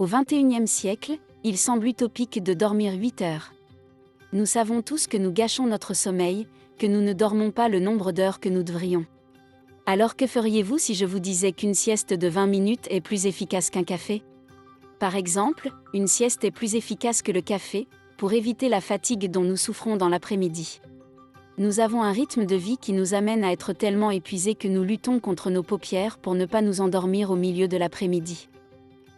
Au XXIe siècle, il semble utopique de dormir 8 heures. Nous savons tous que nous gâchons notre sommeil, que nous ne dormons pas le nombre d'heures que nous devrions. Alors que feriez-vous si je vous disais qu'une sieste de 20 minutes est plus efficace qu'un café ? Par exemple, une sieste est plus efficace que le café, pour éviter la fatigue dont nous souffrons dans l'après-midi. Nous avons un rythme de vie qui nous amène à être tellement épuisés que nous luttons contre nos paupières pour ne pas nous endormir au milieu de l'après-midi.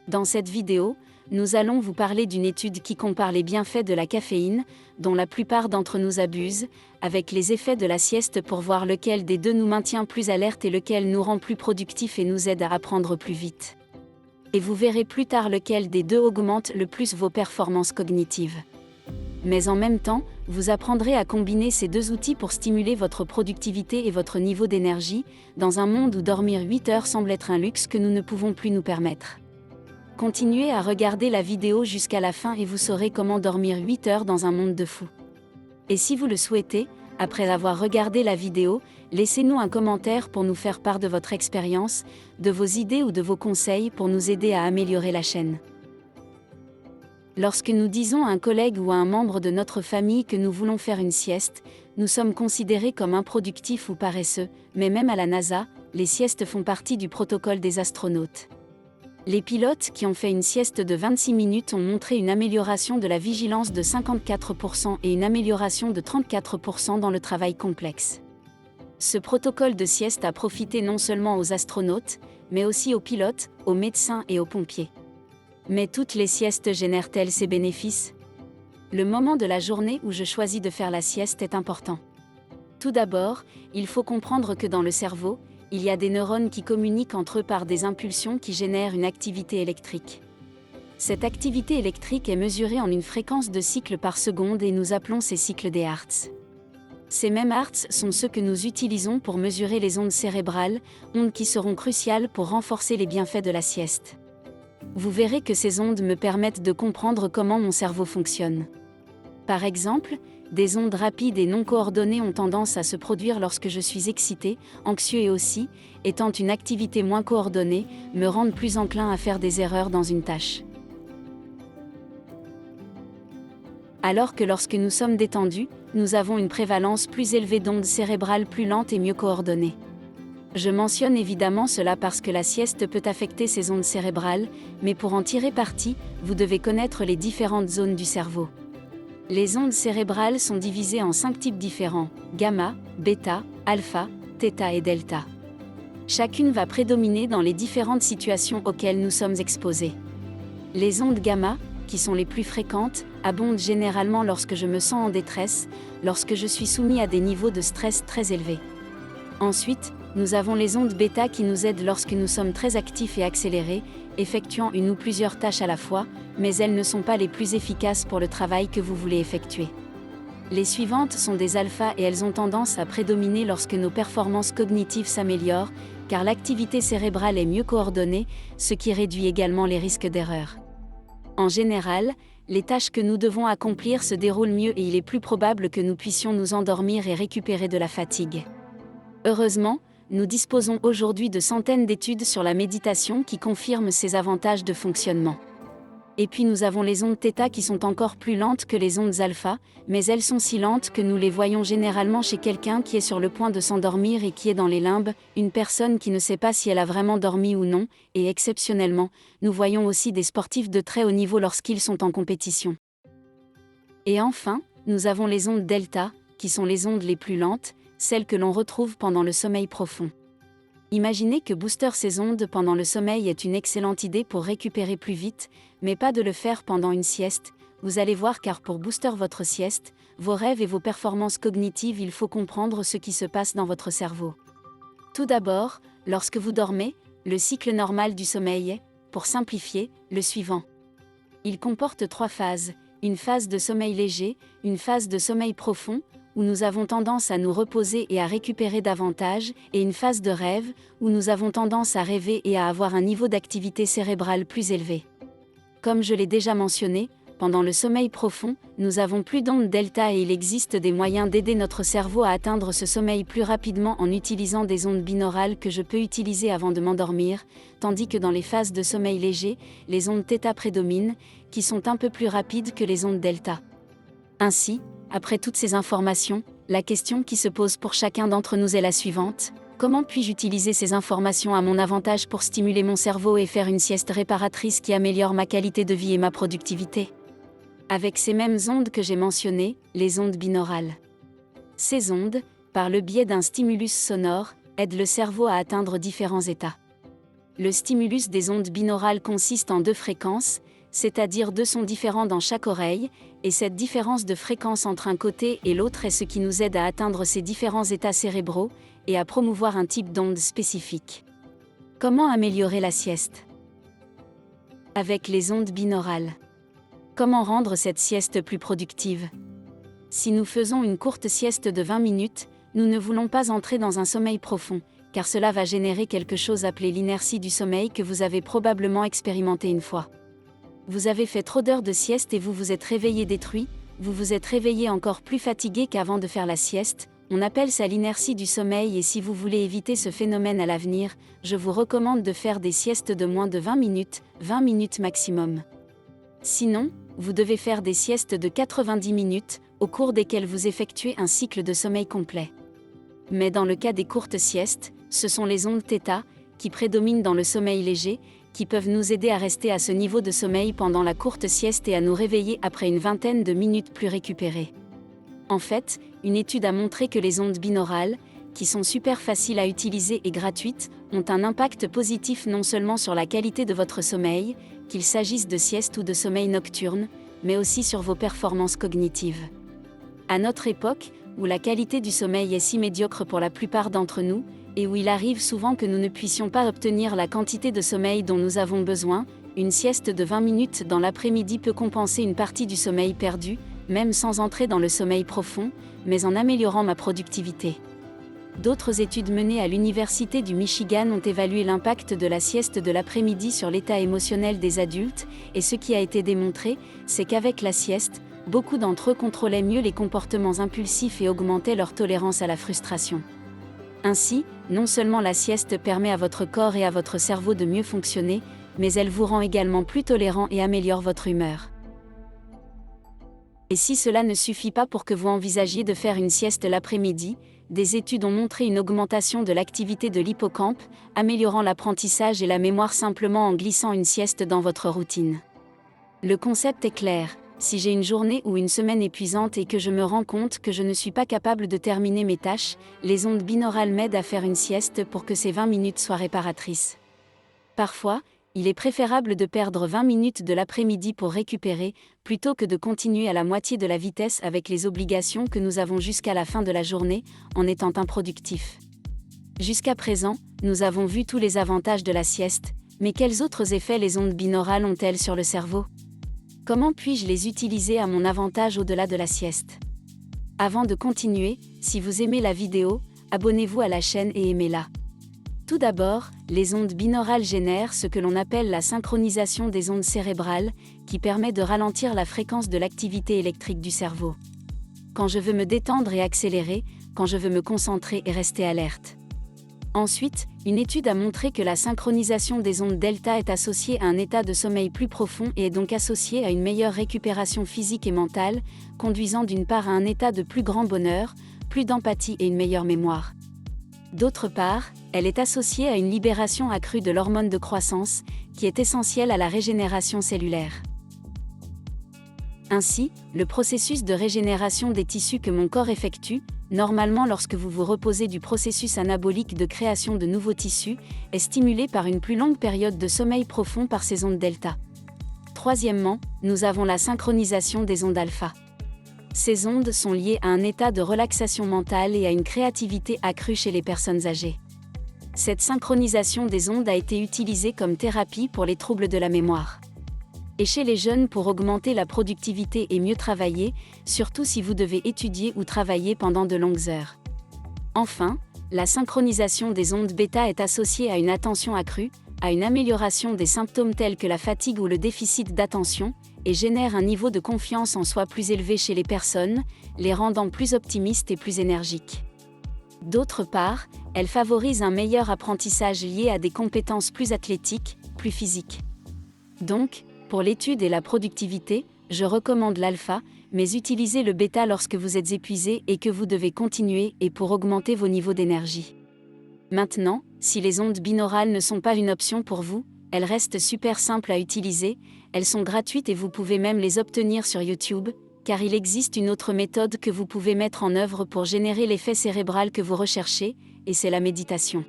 Dans cette vidéo, nous allons vous parler d'une étude qui compare les bienfaits de la caféine, dont la plupart d'entre nous abusent, avec les effets de la sieste pour voir lequel des deux nous maintient plus alertes et lequel nous rend plus productifs et nous aide à apprendre plus vite. Et vous verrez plus tard lequel des deux augmente le plus vos performances cognitives. Mais en même temps, vous apprendrez à combiner ces deux outils pour stimuler votre productivité et votre niveau d'énergie, dans un monde où dormir 8 heures semble être un luxe que nous ne pouvons plus nous permettre. Continuez à regarder la vidéo jusqu'à la fin et vous saurez comment dormir 8 heures dans un monde de fous. Et si vous le souhaitez, après avoir regardé la vidéo, laissez-nous un commentaire pour nous faire part de votre expérience, de vos idées ou de vos conseils pour nous aider à améliorer la chaîne. Lorsque nous disons à un collègue ou à un membre de notre famille que nous voulons faire une sieste, nous sommes considérés comme improductifs ou paresseux, mais même à la NASA, les siestes font partie du protocole des astronautes. Les pilotes qui ont fait une sieste de 26 minutes ont montré une amélioration de la vigilance de 54% et une amélioration de 34% dans le travail complexe. Ce protocole de sieste a profité non seulement aux astronautes, mais aussi aux pilotes, aux médecins et aux pompiers. Mais toutes les siestes génèrent-elles ces bénéfices ? Le moment de la journée où je choisis de faire la sieste est important. Tout d'abord, il faut comprendre que dans le cerveau, il y a des neurones qui communiquent entre eux par des impulsions qui génèrent une activité électrique. Cette activité électrique est mesurée en une fréquence de cycles par seconde et nous appelons ces cycles des hertz. Ces mêmes hertz sont ceux que nous utilisons pour mesurer les ondes cérébrales, ondes qui seront cruciales pour renforcer les bienfaits de la sieste. Vous verrez que ces ondes me permettent de comprendre comment mon cerveau fonctionne. Par exemple, des ondes rapides et non coordonnées ont tendance à se produire lorsque je suis excité, anxieux et aussi, étant une activité moins coordonnée, me rendent plus enclin à faire des erreurs dans une tâche. Alors que lorsque nous sommes détendus, nous avons une prévalence plus élevée d'ondes cérébrales plus lentes et mieux coordonnées. Je mentionne évidemment cela parce que la sieste peut affecter ces ondes cérébrales, mais pour en tirer parti, vous devez connaître les différentes zones du cerveau. Les ondes cérébrales sont divisées en 5 types différents, gamma, bêta, alpha, θ et delta. Chacune va prédominer dans les différentes situations auxquelles nous sommes exposés. Les ondes gamma, qui sont les plus fréquentes, abondent généralement lorsque je me sens en détresse, lorsque je suis soumis à des niveaux de stress très élevés. Ensuite, nous avons les ondes bêta qui nous aident lorsque nous sommes très actifs et accélérés, effectuant une ou plusieurs tâches à la fois, mais elles ne sont pas les plus efficaces pour le travail que vous voulez effectuer. Les suivantes sont des alphas et elles ont tendance à prédominer lorsque nos performances cognitives s'améliorent, car l'activité cérébrale est mieux coordonnée, ce qui réduit également les risques d'erreur. En général, les tâches que nous devons accomplir se déroulent mieux et il est plus probable que nous puissions nous endormir et récupérer de la fatigue. Heureusement, nous disposons aujourd'hui de centaines d'études sur la méditation qui confirment ces avantages de fonctionnement. Et puis nous avons les ondes θ qui sont encore plus lentes que les ondes alpha, mais elles sont si lentes que nous les voyons généralement chez quelqu'un qui est sur le point de s'endormir et qui est dans les limbes, une personne qui ne sait pas si elle a vraiment dormi ou non, et exceptionnellement, nous voyons aussi des sportifs de très haut niveau lorsqu'ils sont en compétition. Et enfin, nous avons les ondes delta, qui sont les ondes les plus lentes, celles que l'on retrouve pendant le sommeil profond. Imaginez que booster ces ondes pendant le sommeil est une excellente idée pour récupérer plus vite, mais pas de le faire pendant une sieste, vous allez voir car pour booster votre sieste, vos rêves et vos performances cognitives il faut comprendre ce qui se passe dans votre cerveau. Tout d'abord, lorsque vous dormez, le cycle normal du sommeil est, pour simplifier, le suivant. Il comporte 3 phases, une phase de sommeil léger, une phase de sommeil profond, où nous avons tendance à nous reposer et à récupérer davantage, et une phase de rêve, où nous avons tendance à rêver et à avoir un niveau d'activité cérébrale plus élevé. Comme je l'ai déjà mentionné, Pendant le sommeil profond, nous avons plus d'ondes delta et il existe des moyens d'aider notre cerveau à atteindre ce sommeil plus rapidement en utilisant des ondes binaurales que je peux utiliser avant de m'endormir, tandis que dans les phases de sommeil léger, les ondes θ prédominent, qui sont un peu plus rapides que les ondes delta. Ainsi, après toutes ces informations, la question qui se pose pour chacun d'entre nous est la suivante: comment puis-je utiliser ces informations à mon avantage pour stimuler mon cerveau et faire une sieste réparatrice qui améliore ma qualité de vie et ma productivité? Avec ces mêmes ondes que j'ai mentionnées, les ondes binaurales. Ces ondes, par le biais d'un stimulus sonore, aident le cerveau à atteindre différents états. Le stimulus des ondes binaurales consiste en 2 fréquences, c'est-à-dire 2 sons différents dans chaque oreille, et cette différence de fréquence entre un côté et l'autre est ce qui nous aide à atteindre ces différents états cérébraux, et à promouvoir un type d'onde spécifique. Comment améliorer la sieste? Avec les ondes binaurales. Comment rendre cette sieste plus productive? Si nous faisons une courte sieste de 20 minutes, nous ne voulons pas entrer dans un sommeil profond, car cela va générer quelque chose appelé l'inertie du sommeil que vous avez probablement expérimenté une fois. Vous avez fait trop d'heures de sieste et vous vous êtes réveillé détruit, vous vous êtes réveillé encore plus fatigué qu'avant de faire la sieste. On appelle ça l'inertie du sommeil et si vous voulez éviter ce phénomène à l'avenir, je vous recommande de faire des siestes de moins de 20 minutes maximum. Sinon, vous devez faire des siestes de 90 minutes, au cours desquelles vous effectuez un cycle de sommeil complet. Mais dans le cas des courtes siestes, ce sont les ondes θ, qui prédominent dans le sommeil léger, qui peuvent nous aider à rester à ce niveau de sommeil pendant la courte sieste et à nous réveiller après une vingtaine de minutes plus récupérées. En fait, une étude a montré que les ondes binaurales, qui sont super faciles à utiliser et gratuites, ont un impact positif non seulement sur la qualité de votre sommeil, qu'il s'agisse de sieste ou de sommeil nocturne, mais aussi sur vos performances cognitives. À notre époque, où la qualité du sommeil est si médiocre pour la plupart d'entre nous, et où il arrive souvent que nous ne puissions pas obtenir la quantité de sommeil dont nous avons besoin, une sieste de 20 minutes dans l'après-midi peut compenser une partie du sommeil perdu, même sans entrer dans le sommeil profond, mais en améliorant ma productivité. D'autres études menées à l'Université du Michigan ont évalué l'impact de la sieste de l'après-midi sur l'état émotionnel des adultes, et ce qui a été démontré, c'est qu'avec la sieste, beaucoup d'entre eux contrôlaient mieux les comportements impulsifs et augmentaient leur tolérance à la frustration. Ainsi, non seulement la sieste permet à votre corps et à votre cerveau de mieux fonctionner, mais elle vous rend également plus tolérant et améliore votre humeur. Et si cela ne suffit pas pour que vous envisagiez de faire une sieste l'après-midi, des études ont montré une augmentation de l'activité de l'hippocampe, améliorant l'apprentissage et la mémoire simplement en glissant une sieste dans votre routine. Le concept est clair: si j'ai une journée ou une semaine épuisante et que je me rends compte que je ne suis pas capable de terminer mes tâches, les ondes binaurales m'aident à faire une sieste pour que ces 20 minutes soient réparatrices. Parfois, il est préférable de perdre 20 minutes de l'après-midi pour récupérer, plutôt que de continuer à la moitié de la vitesse avec les obligations que nous avons jusqu'à la fin de la journée, en étant improductifs. Jusqu'à présent, nous avons vu tous les avantages de la sieste, mais quels autres effets les ondes binaurales ont-elles sur le cerveau? Comment puis-je les utiliser à mon avantage au-delà de la sieste? Avant de continuer, si vous aimez la vidéo, abonnez-vous à la chaîne et aimez-la. Tout d'abord, les ondes binaurales génèrent ce que l'on appelle la synchronisation des ondes cérébrales, qui permet de ralentir la fréquence de l'activité électrique du cerveau. Quand je veux me détendre et accélérer, quand je veux me concentrer et rester alerte. Ensuite, une étude a montré que la synchronisation des ondes delta est associée à un état de sommeil plus profond et est donc associée à une meilleure récupération physique et mentale, conduisant d'une part à un état de plus grand bonheur, plus d'empathie et une meilleure mémoire. D'autre part, elle est associée à une libération accrue de l'hormone de croissance, qui est essentielle à la régénération cellulaire. Ainsi, le processus de régénération des tissus que mon corps effectue, normalement lorsque vous vous reposez du processus anabolique de création de nouveaux tissus, est stimulé par une plus longue période de sommeil profond par ces ondes delta. Troisièmement, nous avons la synchronisation des ondes alpha. Ces ondes sont liées à un état de relaxation mentale et à une créativité accrue chez les personnes âgées. Cette synchronisation des ondes a été utilisée comme thérapie pour les troubles de la mémoire. Et chez les jeunes pour augmenter la productivité et mieux travailler, surtout si vous devez étudier ou travailler pendant de longues heures. Enfin, la synchronisation des ondes bêta est associée à une attention accrue, à une amélioration des symptômes tels que la fatigue ou le déficit d'attention, et génère un niveau de confiance en soi plus élevé chez les personnes, les rendant plus optimistes et plus énergiques. D'autre part, elle favorise un meilleur apprentissage lié à des compétences plus athlétiques, plus physiques. Donc, pour l'étude et la productivité, je recommande l'alpha, mais utilisez le bêta lorsque vous êtes épuisé et que vous devez continuer et pour augmenter vos niveaux d'énergie. Maintenant, si les ondes binaurales ne sont pas une option pour vous, elles restent super simples à utiliser, elles sont gratuites et vous pouvez même les obtenir sur YouTube, car il existe une autre méthode que vous pouvez mettre en œuvre pour générer l'effet cérébral que vous recherchez, et c'est la méditation.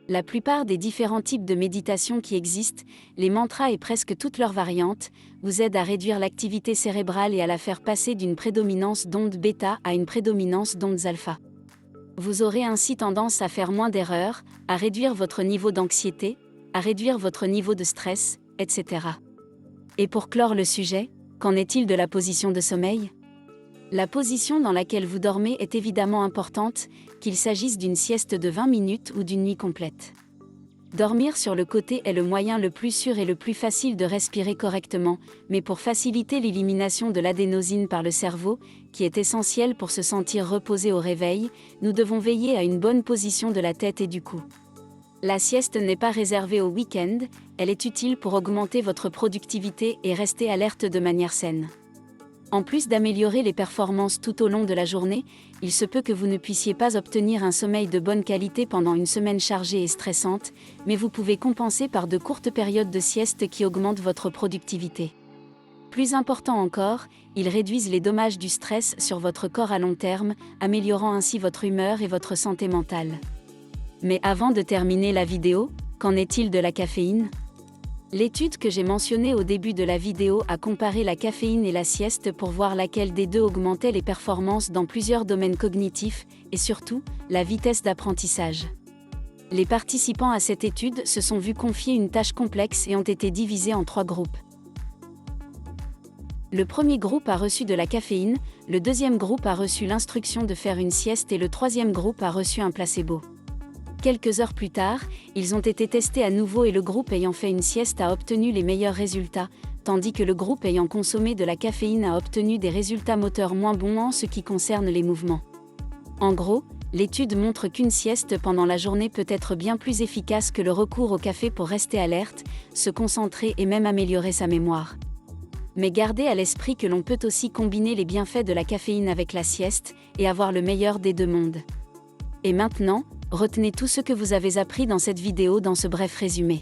La plupart des différents types de méditation qui existent, les mantras et presque toutes leurs variantes, vous aident à réduire l'activité cérébrale et à la faire passer d'une prédominance d'ondes bêta à une prédominance d'ondes alpha. Vous aurez ainsi tendance à faire moins d'erreurs, à réduire votre niveau d'anxiété, à réduire votre niveau de stress, etc. Et pour clore le sujet, qu'en est-il de la position de sommeil ? La position dans laquelle vous dormez est évidemment importante, qu'il s'agisse d'une sieste de 20 minutes ou d'une nuit complète. Dormir sur le côté est le moyen le plus sûr et le plus facile de respirer correctement, mais pour faciliter l'élimination de l'adénosine par le cerveau, qui est essentielle pour se sentir reposé au réveil, nous devons veiller à une bonne position de la tête et du cou. La sieste n'est pas réservée au week-end, elle est utile pour augmenter votre productivité et rester alerte de manière saine. En plus d'améliorer les performances tout au long de la journée, il se peut que vous ne puissiez pas obtenir un sommeil de bonne qualité pendant une semaine chargée et stressante, mais vous pouvez compenser par de courtes périodes de sieste qui augmentent votre productivité. Plus important encore, ils réduisent les dommages du stress sur votre corps à long terme, améliorant ainsi votre humeur et votre santé mentale. Mais avant de terminer la vidéo, qu'en est-il de la caféine ? L'étude que j'ai mentionnée au début de la vidéo a comparé la caféine et la sieste pour voir laquelle des deux augmentait les performances dans plusieurs domaines cognitifs, et surtout, la vitesse d'apprentissage. Les participants à cette étude se sont vus confier une tâche complexe et ont été divisés en 3 groupes. Le premier groupe a reçu de la caféine, le deuxième groupe a reçu l'instruction de faire une sieste et le troisième groupe a reçu un placebo. Quelques heures plus tard, ils ont été testés à nouveau et le groupe ayant fait une sieste a obtenu les meilleurs résultats, tandis que le groupe ayant consommé de la caféine a obtenu des résultats moteurs moins bons en ce qui concerne les mouvements. En gros, l'étude montre qu'une sieste pendant la journée peut être bien plus efficace que le recours au café pour rester alerte, se concentrer et même améliorer sa mémoire. Mais gardez à l'esprit que l'on peut aussi combiner les bienfaits de la caféine avec la sieste, et avoir le meilleur des deux mondes. Et maintenant, retenez tout ce que vous avez appris dans cette vidéo dans ce bref résumé.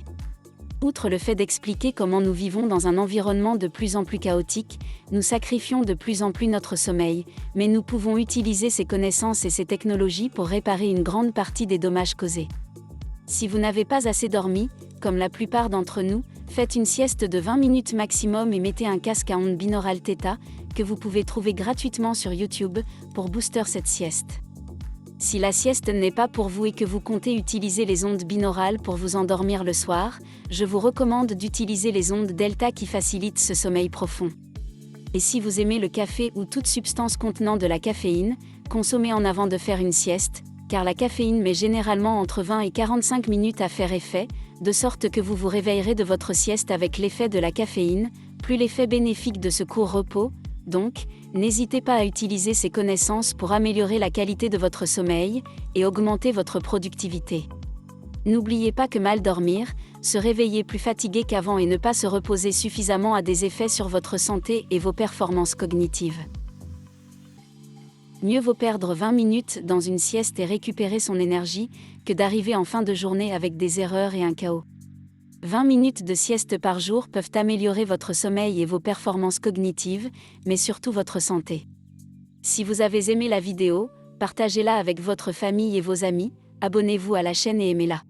Outre le fait d'expliquer comment nous vivons dans un environnement de plus en plus chaotique, nous sacrifions de plus en plus notre sommeil, mais nous pouvons utiliser ces connaissances et ces technologies pour réparer une grande partie des dommages causés. Si vous n'avez pas assez dormi, comme la plupart d'entre nous, faites une sieste de 20 minutes maximum et mettez un casque à ondes binaurales Theta, que vous pouvez trouver gratuitement sur YouTube, pour booster cette sieste. Si la sieste n'est pas pour vous et que vous comptez utiliser les ondes binaurales pour vous endormir le soir, je vous recommande d'utiliser les ondes delta qui facilitent ce sommeil profond. Et si vous aimez le café ou toute substance contenant de la caféine, consommez en avant de faire une sieste, car la caféine met généralement entre 20 et 45 minutes à faire effet, de sorte que vous vous réveillerez de votre sieste avec l'effet de la caféine, plus l'effet bénéfique de ce court repos. Donc, n'hésitez pas à utiliser ces connaissances pour améliorer la qualité de votre sommeil et augmenter votre productivité. N'oubliez pas que mal dormir, se réveiller plus fatigué qu'avant et ne pas se reposer suffisamment a des effets sur votre santé et vos performances cognitives. Mieux vaut perdre 20 minutes dans une sieste et récupérer son énergie, que d'arriver en fin de journée avec des erreurs et un chaos. 20 minutes de sieste par jour peuvent améliorer votre sommeil et vos performances cognitives, mais surtout votre santé. Si vous avez aimé la vidéo, partagez-la avec votre famille et vos amis, abonnez-vous à la chaîne et aimez-la.